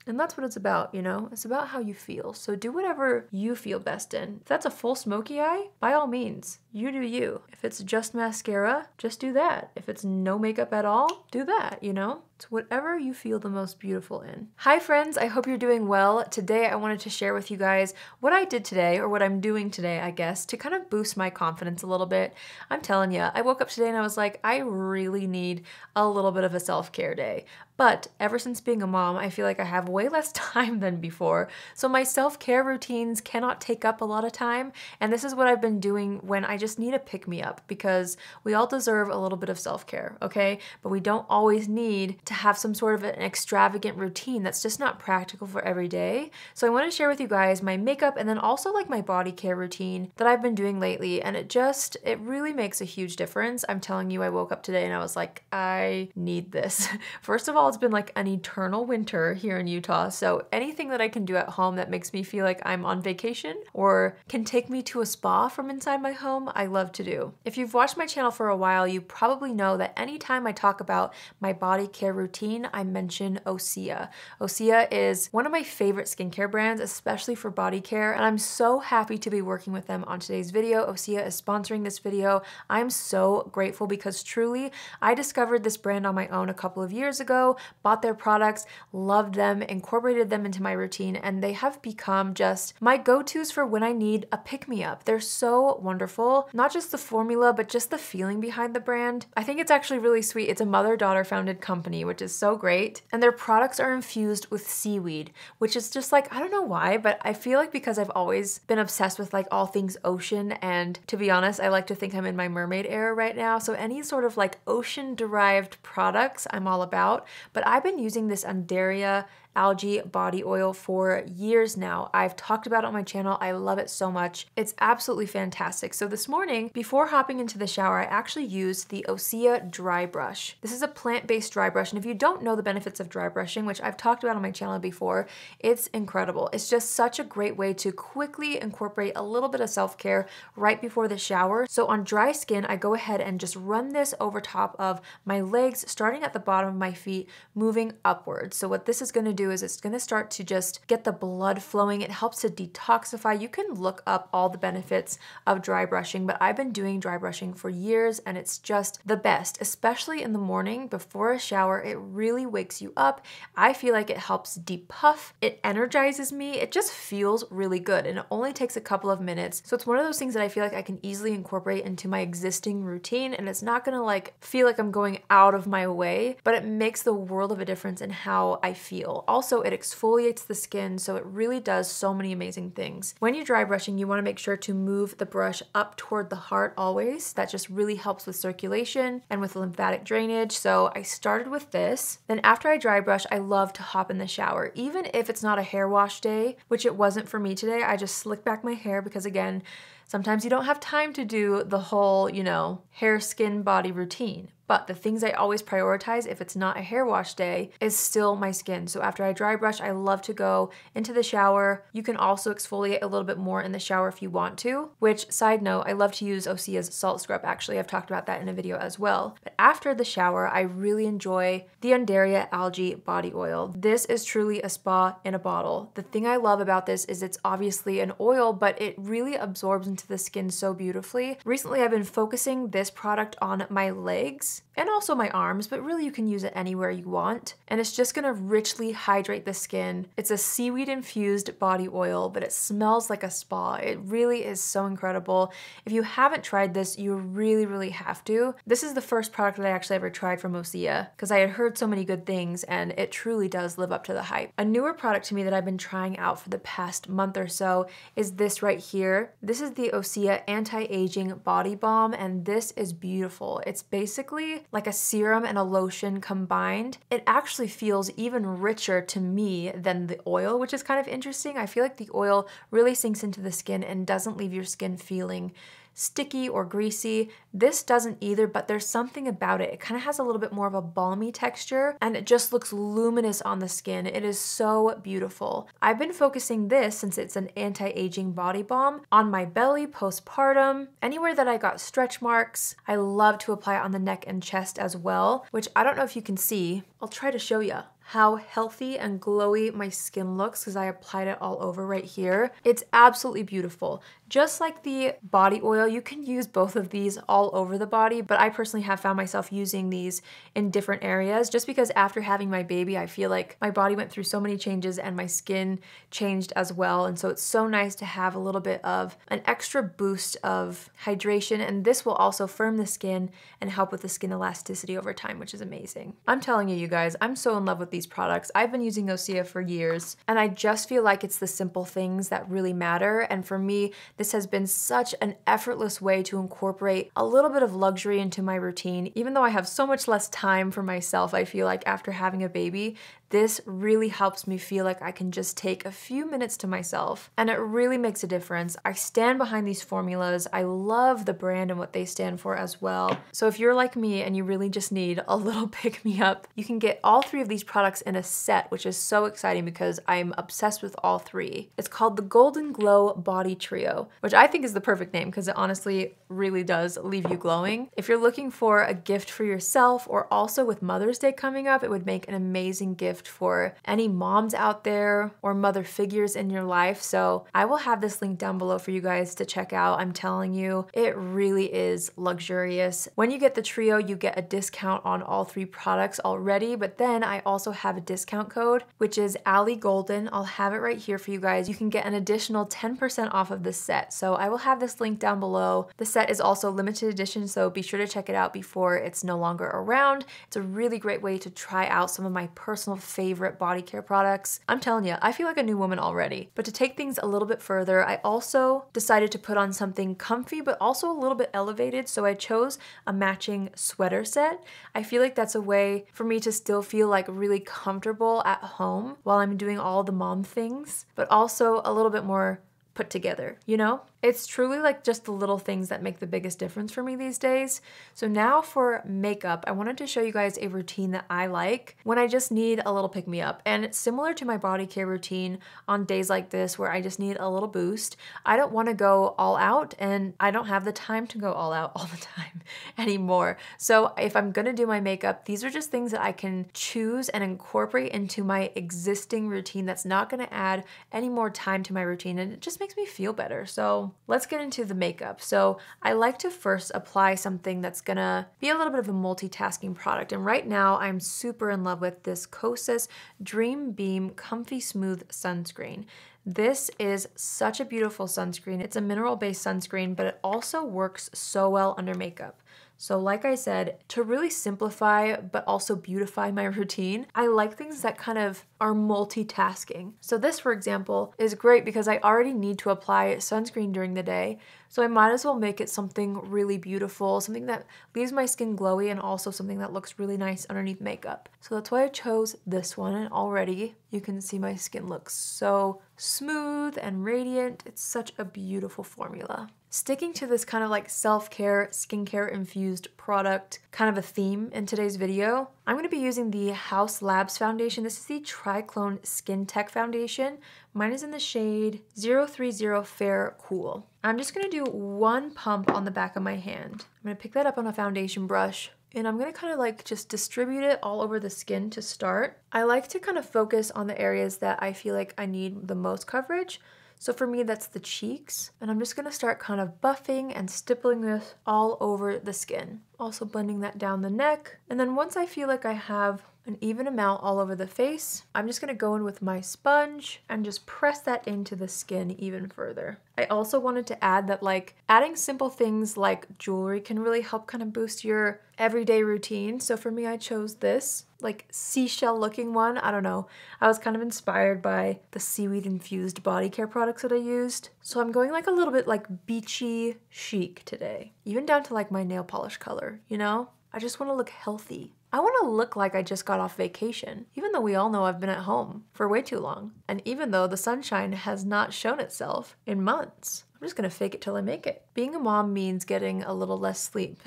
And that's what it's about, you know? It's about how you feel. So do whatever you feel best in. If that's a full smoky eye, by all means, you do you. If it's just mascara, just do that. If it's no makeup at all, do that, you know? It's whatever you feel the most beautiful in. Hi friends, I hope you're doing well. Today I wanted to share with you guys what I did today, or what I'm doing today, I guess, to kind of boost my confidence a little bit. I'm telling you, I woke up today and I was like, I really need a little bit of a self-care day. But ever since being a mom, I feel like I have way less time than before. So my self-care routines cannot take up a lot of time. And this is what I've been doing when I just need a pick-me-up, because we all deserve a little bit of self-care, okay? But we don't always need to have some sort of an extravagant routine that's just not practical for every day. So I want to share with you guys my makeup and then also like my body care routine that I've been doing lately. And it really makes a huge difference. I'm telling you, I woke up today and I was like, I need this. First of all, it's been like an eternal winter here in Utah, so anything that I can do at home that makes me feel like I'm on vacation or can take me to a spa from inside my home, I love to do. If you've watched my channel for a while, you probably know that anytime I talk about my body care routine, I mention Osea. Osea is one of my favorite skincare brands, especially for body care, and I'm so happy to be working with them on today's video. Osea is sponsoring this video. I'm so grateful because truly, I discovered this brand on my own a couple of years ago, bought their products, loved them, incorporated them into my routine, and they have become just my go-tos for when I need a pick-me-up. They're so wonderful. Not just the formula, but just the feeling behind the brand. I think it's actually really sweet. It's a mother-daughter founded company, which is so great. And their products are infused with seaweed, which is just like, I don't know why, but I feel like because I've always been obsessed with like all things ocean, and to be honest, I like to think I'm in my mermaid era right now. So any sort of like ocean-derived products, I'm all about. But I've been using this Undaria algae body oil for years now. I've talked about it on my channel. I love it so much. It's absolutely fantastic. So this morning, before hopping into the shower, I actually used the Osea dry brush. This is a plant-based dry brush, and if you don't know the benefits of dry brushing, which I've talked about on my channel before, it's incredible. It's just such a great way to quickly incorporate a little bit of self-care right before the shower. So on dry skin, I go ahead and just run this over top of my legs, starting at the bottom of my feet, moving upwards. So what this is going to do is it's going to start to just get the blood flowing. It helps to detoxify. You can look up all the benefits of dry brushing, but I've been doing dry brushing for years and it's just the best, especially in the morning before a shower. It really wakes you up. I feel like it helps depuff. It energizes me. It just feels really good, and it only takes a couple of minutes. So it's one of those things that I feel like I can easily incorporate into my existing routine, and it's not gonna like feel like I'm going out of my way, but it makes the world of a difference in how I feel. Also, it exfoliates the skin, so it really does so many amazing things. When you're dry brushing, you want to make sure to move the brush up toward the heart always. That just really helps with circulation and with lymphatic drainage. So I started with this. Then after I dry brush, I love to hop in the shower. Even if it's not a hair wash day, which it wasn't for me today, I just slick back my hair because again, sometimes you don't have time to do the whole, you know, hair, skin, body routine. But the things I always prioritize if it's not a hair wash day is still my skin. So after I dry brush, I love to go into the shower. You can also exfoliate a little bit more in the shower if you want to, which, side note, I love to use Osea's salt scrub. Actually, I've talked about that in a video as well. But after the shower, I really enjoy the Undaria algae body oil. This is truly a spa in a bottle. The thing I love about this is it's obviously an oil, but it really absorbs into the skin so beautifully. Recently, I've been focusing this product on my legs and also my arms, but really you can use it anywhere you want. And it's just gonna richly hydrate the skin. It's a seaweed infused body oil, but it smells like a spa. It really is so incredible. If you haven't tried this, you really have to. This is the first product that I actually ever tried from Osea because I had heard so many good things, and it truly does live up to the hype. A newer product to me that I've been trying out for the past month or so is this right here. This is the Osea Anti-Aging Body Balm, and this is beautiful. It's basically like a serum and a lotion combined. It actually feels even richer to me than the oil, which is kind of interesting. I feel like the oil really sinks into the skin and doesn't leave your skin feeling sticky or greasy. This doesn't either, but there's something about it. It kind of has a little bit more of a balmy texture, and it just looks luminous on the skin. It is so beautiful. I've been focusing this, since it's an anti-aging body balm, on my belly postpartum, anywhere that I got stretch marks. I love to apply it on the neck and chest as well, which I don't know if you can see. I'll try to show you. how healthy and glowy my skin looks because I applied it all over right here. It's absolutely beautiful. Just like the body oil, you can use both of these all over the body, but I personally have found myself using these in different areas just because after having my baby, I feel like my body went through so many changes and my skin changed as well. And so it's so nice to have a little bit of an extra boost of hydration, and this will also firm the skin and help with the skin elasticity over time, which is amazing. I'm telling you, you guys, I'm so in love with these products. I've been using Osea for years, and I just feel like it's the simple things that really matter. And for me, this has been such an effortless way to incorporate a little bit of luxury into my routine. Even though I have so much less time for myself, I feel like after having a baby, this really helps me feel like I can just take a few minutes to myself, and it really makes a difference. I stand behind these formulas. I love the brand and what they stand for as well. So if you're like me and you really just need a little pick-me-up, you can get all 3 of these products in a set, which is so exciting because I'm obsessed with all 3. It's called the Golden Glow Body Trio, which I think is the perfect name because it honestly really does leave you glowing. If you're looking for a gift for yourself, or also with Mother's Day coming up, it would make an amazing gift for any moms out there or mother figures in your life. So I will have this link down below for you guys to check out. I'm telling you, it really is luxurious. When you get the trio, you get a discount on all 3 products already, but then I also have a discount code, which is Ali Golden. I'll have it right here for you guys. You can get an additional 10% off of this set. So I will have this link down below. The set is also limited edition, so be sure to check it out before it's no longer around. It's a really great way to try out some of my personal favorite body care products. I'm telling you, I feel like a new woman already. But to take things a little bit further, I also decided to put on something comfy but also a little bit elevated, so I chose a matching sweater set. I feel like that's a way for me to still feel like really comfortable at home while I'm doing all the mom things, but also a little bit more put together, you know? It's truly like just the little things that make the biggest difference for me these days. So now for makeup, I wanted to show you guys a routine that I like when I just need a little pick-me-up. And it's similar to my body care routine on days like this where I just need a little boost. I don't want to go all out, and I don't have the time to go all out all the time anymore. So if I'm gonna do my makeup, these are just things that I can choose and incorporate into my existing routine that's not gonna add any more time to my routine, and it just makes me feel better. So let's get into the makeup. So I like to first apply something that's gonna be a little bit of a multitasking product. And right now I'm super in love with this Kosas Dreambeam Comfy Smooth Sunscreen. This is such a beautiful sunscreen. It's a mineral-based sunscreen, but it also works so well under makeup. So like I said, to really simplify but also beautify my routine, I like things that kind of are multitasking. So this, for example, is great because I already need to apply sunscreen during the day. So I might as well make it something really beautiful, something that leaves my skin glowy and also something that looks really nice underneath makeup. So that's why I chose this one, and already you can see my skin looks so smooth and radiant. It's such a beautiful formula. Sticking to this kind of like self-care, skincare infused product kind of a theme in today's video, I'm going to be using the Haus Labs foundation. This is the Triclone Skin Tech foundation. Mine is in the shade 030 Fair Cool. I'm just going to do one pump on the back of my hand. I'm going to pick that up on a foundation brush, and I'm gonna kind of like just distribute it all over the skin to start. I like to kind of focus on the areas that I feel like I need the most coverage. So for me, that's the cheeks. And I'm just gonna start kind of buffing and stippling this all over the skin. Also blending that down the neck. And then once I feel like I have an even amount all over the face, I'm just gonna go in with my sponge and just press that into the skin even further. I also wanted to add that like adding simple things like jewelry can really help kind of boost your everyday routine. So for me, I chose this like seashell looking one. I don't know. I was kind of inspired by the seaweed infused body care products that I used. So I'm going like a little bit like beachy chic today, even down to like my nail polish color, you know? I just want to look healthy. I want to look like I just got off vacation, even though we all know I've been at home for way too long. And even though the sunshine has not shown itself in months. I'm just gonna fake it till I make it. Being a mom means getting a little less sleep.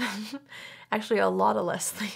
Actually, a lot of less sleep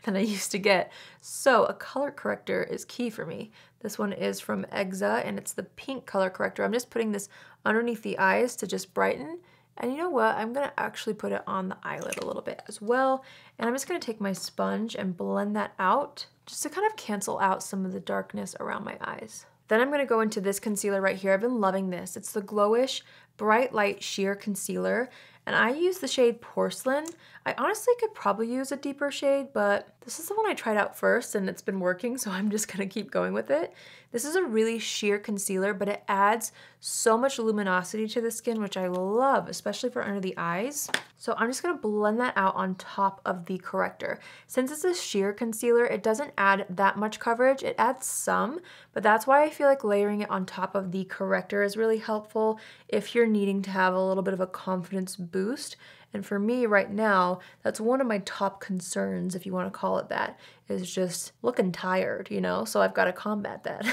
than I used to get. So a color corrector is key for me. This one is from Exa, and it's the pink color corrector. I'm just putting this underneath the eyes to just brighten And you know what? I'm gonna actually put it on the eyelid a little bit as well. And I'm just gonna take my sponge and blend that out just to kind of cancel out some of the darkness around my eyes. Then I'm gonna go into this concealer right here. I've been loving this. It's the Glowish Bright Light Sheer Concealer. And I use the shade Porcelain. I honestly could probably use a deeper shade, but this is the one I tried out first and it's been working, so I'm just gonna keep going with it. This is a really sheer concealer, but it adds so much luminosity to the skin, which I love, especially for under the eyes. So I'm just gonna blend that out on top of the corrector. Since it's a sheer concealer, it doesn't add that much coverage. It adds some, but that's why I feel like layering it on top of the corrector is really helpful if you're needing to have a little bit of a confidence boost. And for me right now, that's one of my top concerns, if you want to call it that, is just looking tired, you know? So I've got to combat that.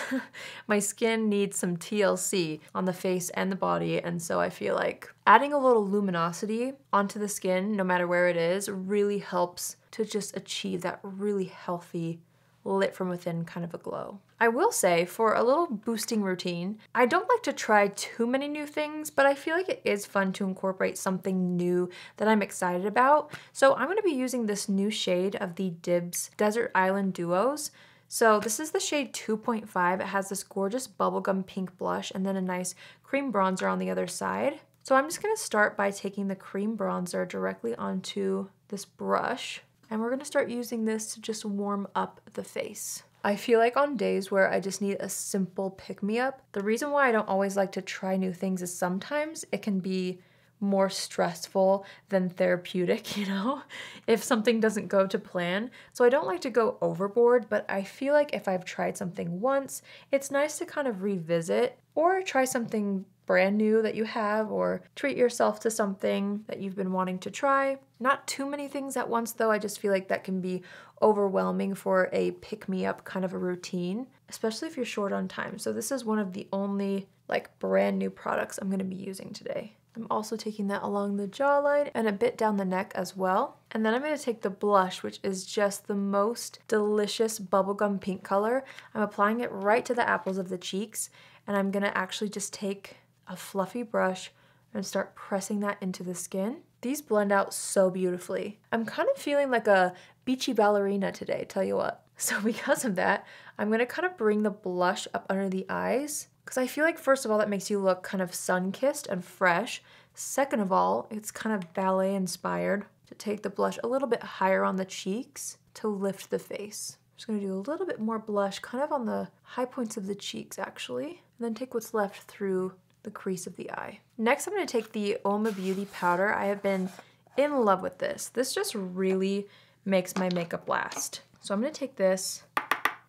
My skin needs some TLC on the face and the body, and so I feel like adding a little luminosity onto the skin, no matter where it is, really helps to just achieve that really healthy, lit from within kind of a glow. I will say, for a little boosting routine, I don't like to try too many new things, but I feel like it is fun to incorporate something new that I'm excited about. So I'm going to be using this new shade of the Dibs Desert Island Duos. So this is the shade 2.5. It has this gorgeous bubblegum pink blush and then a nice cream bronzer on the other side. So I'm just going to start by taking the cream bronzer directly onto this brush. And we're gonna start using this to just warm up the face. I feel like on days where I just need a simple pick-me-up, the reason why I don't always like to try new things is sometimes it can be more stressful than therapeutic, you know, if something doesn't go to plan. So I don't like to go overboard, but I feel like if I've tried something once, it's nice to kind of revisit or try something brand new that you have, or treat yourself to something that you've been wanting to try. Not too many things at once though. I just feel like that can be overwhelming for a pick-me-up kind of a routine, especially if you're short on time. So this is one of the only like brand new products I'm gonna be using today. I'm also taking that along the jawline and a bit down the neck as well. And then I'm going to take the blush, which is just the most delicious bubblegum pink color. I'm applying it right to the apples of the cheeks, and I'm going to actually just take a fluffy brush and start pressing that into the skin. These blend out so beautifully. I'm kind of feeling like a beachy ballerina today, tell you what. So because of that, I'm going to kind of bring the blush up under the eyes, because I feel like, first of all, that makes you look kind of sun-kissed and fresh. Second of all, it's kind of ballet inspired to take the blush a little bit higher on the cheeks to lift the face. I'm just gonna do a little bit more blush kind of on the high points of the cheeks actually, and then take what's left through the crease of the eye. Next, I'm gonna take the Uoma Beauty Powder. I have been in love with this. This just really makes my makeup last. So I'm gonna take this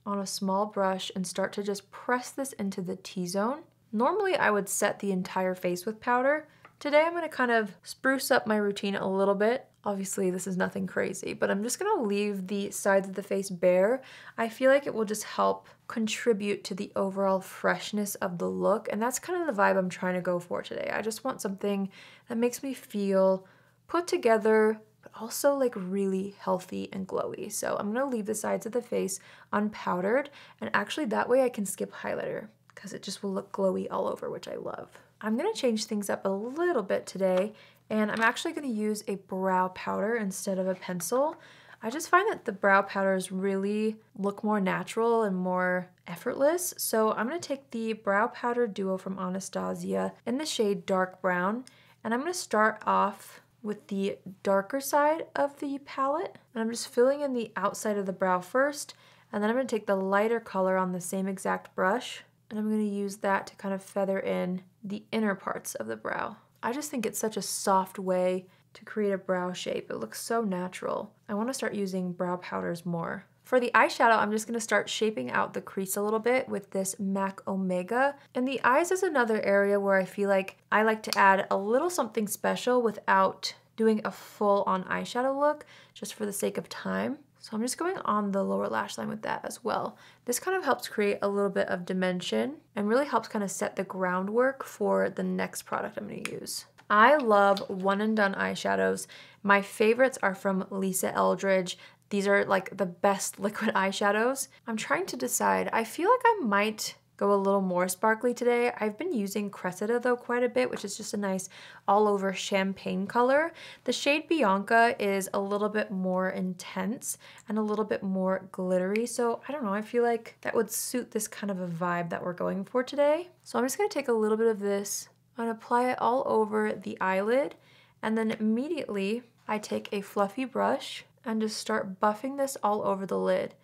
on a small brush and start to just press this into the T-zone. Normally I would set the entire face with powder. Today I'm gonna kind of spruce up my routine a little bit. Obviously this is nothing crazy, but I'm just gonna leave the sides of the face bare. I feel like it will just help contribute to the overall freshness of the look, and that's kind of the vibe I'm trying to go for today. I just want something that makes me feel put together, but also like really healthy and glowy. So I'm gonna leave the sides of the face unpowdered, and actually that way I can skip highlighter because it just will look glowy all over, which I love. I'm gonna change things up a little bit today, and I'm actually gonna use a brow powder instead of a pencil. I just find that the brow powders really look more natural and more effortless. So I'm gonna take the brow powder duo from Anastasia in the shade Dark Brown, and I'm gonna start off with the darker side of the palette, and I'm just filling in the outside of the brow first, and then I'm gonna take the lighter color on the same exact brush, and I'm gonna use that to kind of feather in the inner parts of the brow. I just think it's such a soft way to create a brow shape. It looks so natural. I wanna start using brow powders more. For the eyeshadow, I'm just gonna start shaping out the crease a little bit with this MAC Omega. And the eyes is another area where I feel like I like to add a little something special without doing a full-on eyeshadow look, just for the sake of time. So I'm just going on the lower lash line with that as well. This kind of helps create a little bit of dimension and really helps kind of set the groundwork for the next product I'm gonna use. I love one and done eyeshadows. My favorites are from Lisa Eldridge. These are like the best liquid eyeshadows. I'm trying to decide. I feel like I might go a little more sparkly today. I've been using Cressida though quite a bit, which is just a nice all over champagne color. The shade Bianca is a little bit more intense and a little bit more glittery. So I don't know, I feel like that would suit this kind of a vibe that we're going for today. So I'm just gonna take a little bit of this and apply it all over the eyelid. And then immediately I take a fluffy brush and just start buffing this all over the lid.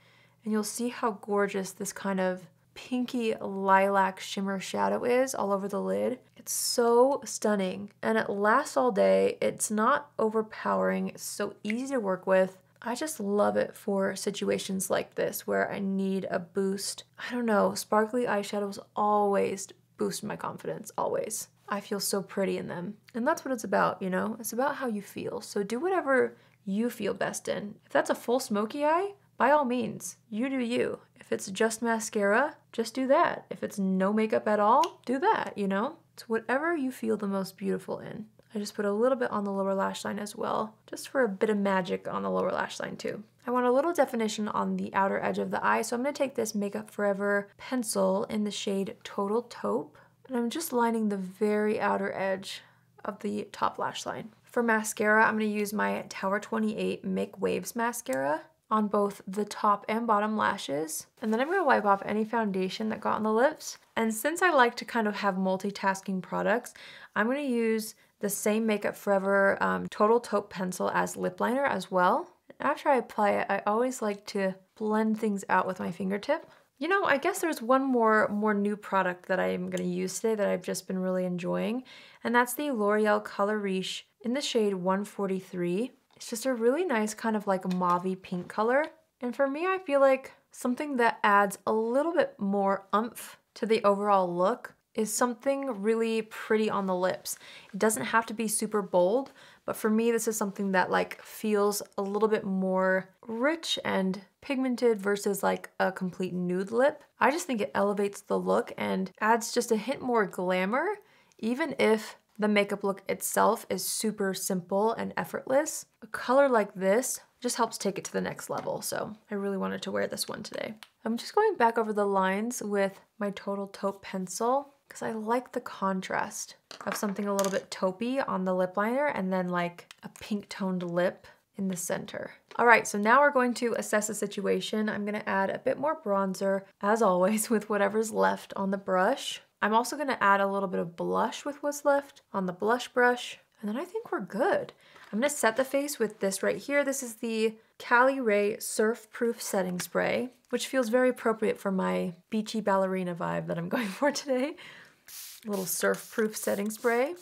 And you'll see how gorgeous this kind of pinky lilac shimmer shadow is all over the lid. It's so stunning and it lasts all day. It's not overpowering. It's so easy to work with. I just love it for situations like this where I need a boost. I don't know, sparkly eyeshadows always boost my confidence, always. I feel so pretty in them. And that's what it's about, you know? It's about how you feel. So do whatever you feel best in. If that's a full smoky eye, by all means, you do you. If it's just mascara, just do that. If it's no makeup at all, do that, you know? It's whatever you feel the most beautiful in. I just put a little bit on the lower lash line as well, just for a bit of magic on the lower lash line too. I want a little definition on the outer edge of the eye, so I'm gonna take this Makeup Forever pencil in the shade Total Taupe, and I'm just lining the very outer edge of the top lash line. For mascara, I'm gonna use my Tower 28 Makewaves mascara on both the top and bottom lashes. And then I'm gonna wipe off any foundation that got on the lips. And since I like to kind of have multitasking products, I'm gonna use the same Makeup Forever Total Taupe pencil as lip liner as well. After I apply it, I always like to blend things out with my fingertip. You know, I guess there's one more new product that I'm gonna use today that I've just been really enjoying, and that's the L'Oreal Color Riche in the shade 143. It's just a really nice kind of like mauve pink color. And for me, I feel like something that adds a little bit more oomph to the overall look is something really pretty on the lips. It doesn't have to be super bold, but for me, this is something that like feels a little bit more rich and pigmented versus like a complete nude lip. I just think it elevates the look and adds just a hint more glamour, even if the makeup look itself is super simple and effortless. A color like this just helps take it to the next level, so I really wanted to wear this one today. I'm just going back over the lines with my Total Taupe pencil because I like the contrast of something a little bit taupey on the lip liner and then like a pink toned lip in the center. All right, so now we're going to assess the situation. I'm gonna add a bit more bronzer, as always, with whatever's left on the brush. I'm also gonna add a little bit of blush with what's left on the blush brush, and then I think we're good. I'm gonna set the face with this right here. This is the Caliray Surfproof Setting Spray, which feels very appropriate for my beachy ballerina vibe that I'm going for today. A little surf-proof setting spray.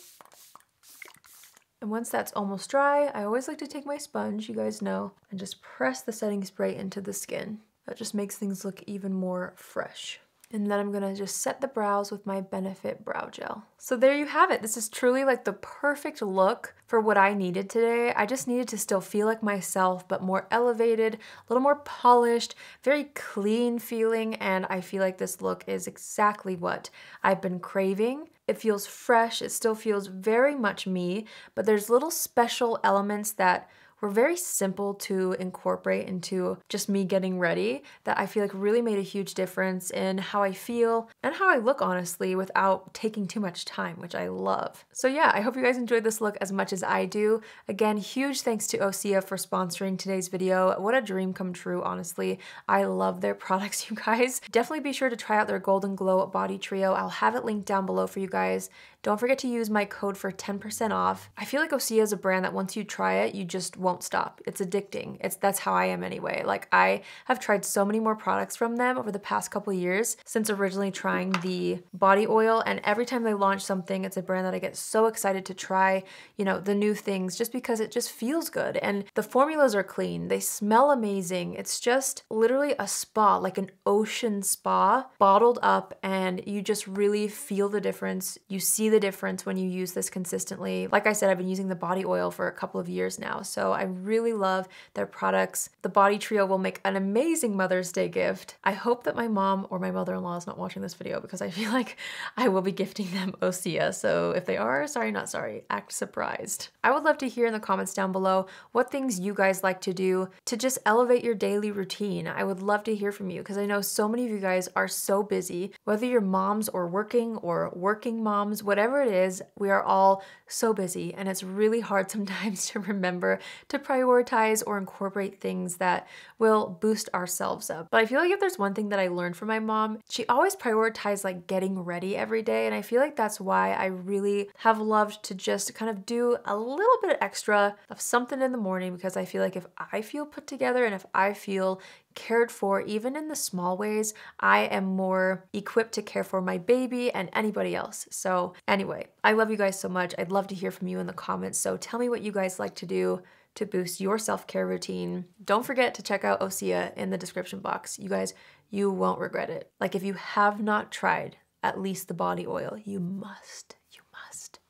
And once that's almost dry, I always like to take my sponge, you guys know, and just press the setting spray into the skin. That just makes things look even more fresh. And then I'm gonna just set the brows with my Benefit Brow Gel. So there you have it. This is truly like the perfect look for what I needed today. I just needed to still feel like myself, but more elevated, a little more polished, very clean feeling, and I feel like this look is exactly what I've been craving. It feels fresh, it still feels very much me, but there's little special elements that were very simple to incorporate into just me getting ready that I feel like really made a huge difference in how I feel and how I look, honestly, without taking too much time, which I love. So yeah, I hope you guys enjoyed this look as much as I do. Again, huge thanks to Osea for sponsoring today's video. What a dream come true, honestly. I love their products, you guys. Definitely be sure to try out their Golden Glow Body Trio. I'll have it linked down below for you guys. Don't forget to use my code for 10% off. I feel like Osea is a brand that once you try it, you just won't stop. It's addicting. That's how I am anyway. Like, I have tried so many more products from them over the past couple years since originally trying the body oil, and every time they launch something, it's a brand that I get so excited to try, you know, the new things just because it just feels good. And the formulas are clean. They smell amazing. It's just literally a spa, like an ocean spa bottled up, and you just really feel the difference. You see the difference when you use this consistently. Like I said, I've been using the body oil for a couple of years now, so I really love their products. The body trio will make an amazing Mother's Day gift. I hope that my mom or my mother-in-law is not watching this video because I feel like I will be gifting them Osea. So if they are, sorry, not sorry, act surprised. I would love to hear in the comments down below what things you guys like to do to just elevate your daily routine. I would love to hear from you because I know so many of you guys are so busy, whether you're moms or working moms, whatever it is, we are all so busy and it's really hard sometimes to remember to prioritize or incorporate things that will boost ourselves up. But I feel like if there's one thing that I learned from my mom, she always prioritized like getting ready every day, and I feel like that's why I really have loved to just kind of do a little bit extra of something in the morning, because I feel like if I feel put together and if I feel cared for, even in the small ways, I am more equipped to care for my baby and anybody else. So anyway, I love you guys so much. I'd love to hear from you in the comments. So tell me what you guys like to do to boost your self-care routine. Don't forget to check out Osea in the description box. You guys, you won't regret it. Like if you have not tried at least the body oil, you must.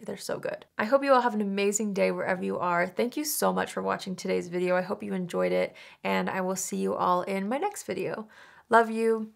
They're so good. I hope you all have an amazing day wherever you are. Thank you so much for watching today's video. I hope you enjoyed it, and I will see you all in my next video. Love you.